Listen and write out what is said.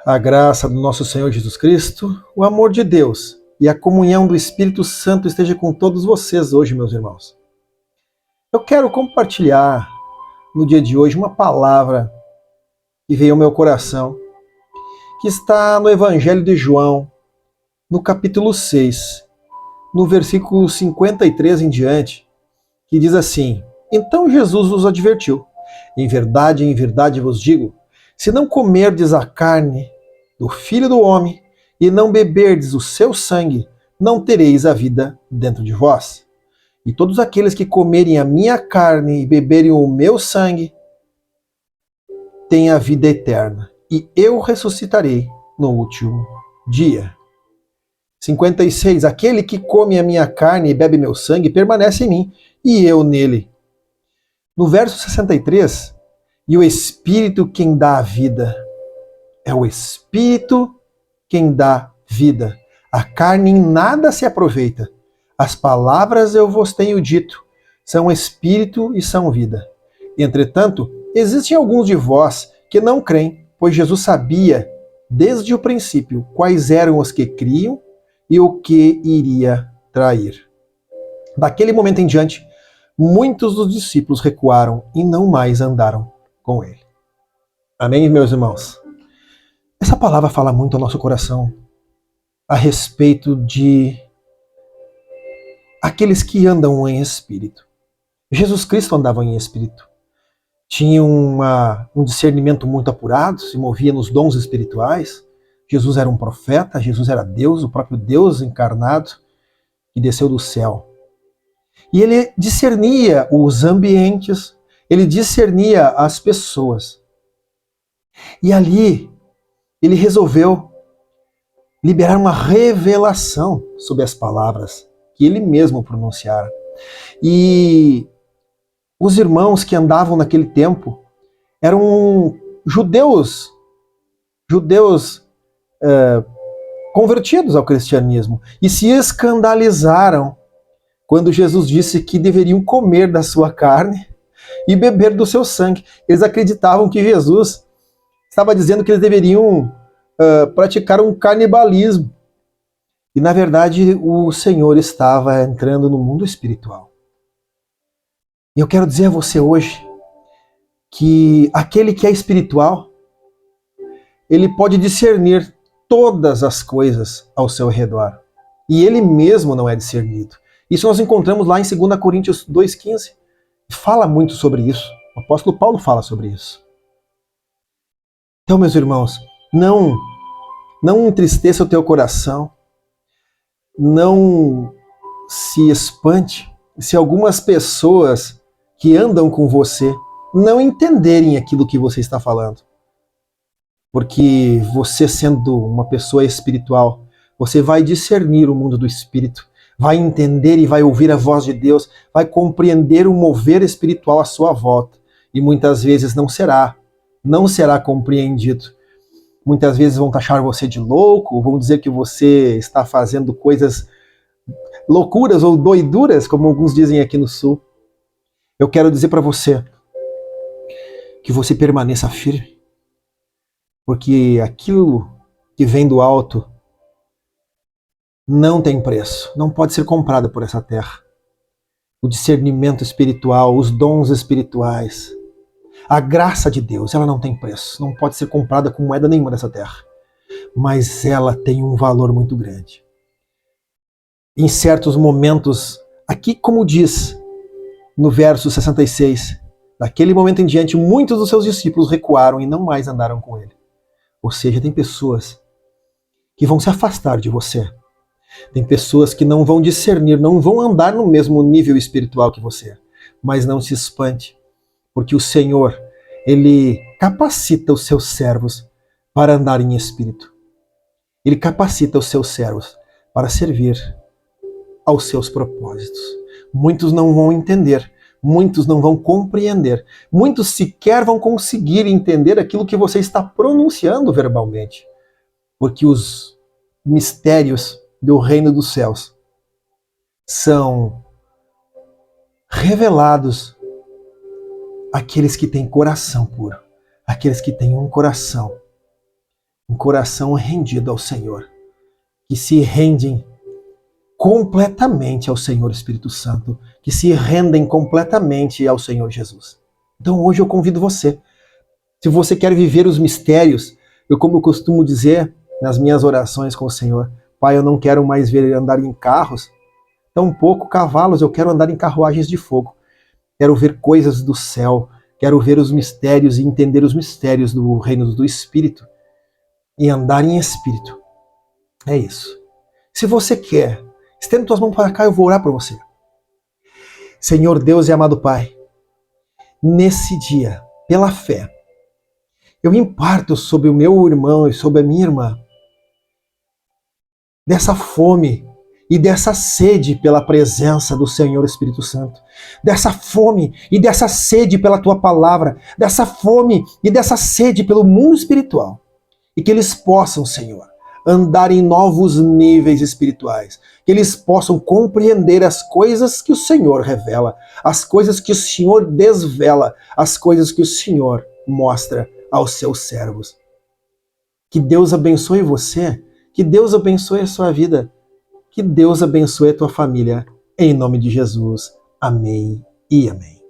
A graça do nosso Senhor Jesus Cristo, o amor de Deus e a comunhão do Espírito Santo esteja com todos vocês hoje, meus irmãos. Eu quero compartilhar no dia de hoje uma palavra que veio ao meu coração, que está no Evangelho de João, no capítulo 6, no versículo 53 em diante, que diz assim: Então Jesus os advertiu: em verdade vos digo, se não comerdes a carne do Filho do Homem e não beberdes o seu sangue, não tereis a vida dentro de vós. E todos aqueles que comerem a minha carne e beberem o meu sangue têm a vida eterna, e eu ressuscitarei no último dia. 56. Aquele que come a minha carne e bebe meu sangue permanece em mim, e eu nele. No verso 63, e o Espírito quem dá a vida. É o Espírito quem dá vida. A carne em nada se aproveita. As palavras eu vos tenho dito, são Espírito e são vida. Entretanto, existem alguns de vós que não creem, pois Jesus sabia, desde o princípio, quais eram os que criam e o que iria trair. Daquele momento em diante, muitos dos discípulos recuaram e não mais andaram com ele. Amém, meus irmãos? Essa palavra fala muito ao nosso coração a respeito de aqueles que andam em espírito. Jesus Cristo andava em espírito. Tinha um discernimento muito apurado, se movia nos dons espirituais. Jesus era um profeta, Jesus era Deus, o próprio Deus encarnado, que desceu do céu. E ele discernia os ambientes, ele discernia as pessoas. E ali, ele resolveu liberar uma revelação sobre as palavras que ele mesmo pronunciara. E os irmãos que andavam naquele tempo eram judeus convertidos ao cristianismo, e se escandalizaram quando Jesus disse que deveriam comer da sua carne e beber do seu sangue. Eles acreditavam que Jesus estava dizendo que eles deveriam praticar um canibalismo. E, na verdade, o Senhor estava entrando no mundo espiritual. E eu quero dizer a você hoje que aquele que é espiritual, ele pode discernir todas as coisas ao seu redor. E ele mesmo não é discernido. Isso nós encontramos lá em 2 Coríntios 2,15. Fala muito sobre isso. O apóstolo Paulo fala sobre isso. Então, meus irmãos, não entristeça o teu coração, não se espante se algumas pessoas que andam com você não entenderem aquilo que você está falando. Porque você, sendo uma pessoa espiritual, você vai discernir o mundo do espírito, vai entender e vai ouvir a voz de Deus, vai compreender o mover espiritual à sua volta. E muitas vezes não será compreendido. Muitas vezes vão taxar você de louco, vão dizer que você está fazendo coisas loucuras ou doiduras, como alguns dizem aqui no Sul. Eu quero dizer para você que você permaneça firme, porque aquilo que vem do alto não tem preço, não pode ser comprado por essa terra. O discernimento espiritual, os dons espirituais, a graça de Deus, ela não tem preço, não pode ser comprada com moeda nenhuma dessa terra, mas ela tem um valor muito grande. Em certos momentos, aqui como diz no verso 66, daquele momento em diante, muitos dos seus discípulos recuaram e não mais andaram com ele. Ou seja, tem pessoas que vão se afastar de você. Tem pessoas que não vão discernir, não vão andar no mesmo nível espiritual que você. Mas não se espante, porque o Senhor, ele capacita os seus servos para andar em espírito. Ele capacita os seus servos para servir aos seus propósitos. Muitos não vão entender, muitos não vão compreender, muitos sequer vão conseguir entender aquilo que você está pronunciando verbalmente, porque os mistérios do reino dos céus são revelados àqueles que têm coração puro, àqueles que têm um coração um coração rendido ao Senhor, que se rendem completamente ao Senhor Espírito Santo, que se rendem completamente ao Senhor Jesus. Então hoje eu convido você, se você quer viver os mistérios, como eu costumo dizer nas minhas orações com o Senhor, Pai, eu não quero mais ver andar em carros, tampouco cavalos, eu quero andar em carruagens de fogo. Quero ver coisas do céu, quero ver os mistérios e entender os mistérios do reino do Espírito e andar em Espírito. É isso. Se você quer, estenda tuas mãos para cá, eu vou orar por você. Senhor Deus e amado Pai, nesse dia, pela fé, eu imparto sobre o meu irmão e sobre a minha irmã dessa fome e dessa sede pela presença do Senhor Espírito Santo, dessa fome e dessa sede pela Tua palavra, dessa fome e dessa sede pelo mundo espiritual, e que eles possam, Senhor, andar em novos níveis espirituais, que eles possam compreender as coisas que o Senhor revela, as coisas que o Senhor desvela, as coisas que o Senhor mostra aos seus servos. Que Deus abençoe você, que Deus abençoe a sua vida, que Deus abençoe a tua família, em nome de Jesus. Amém e amém.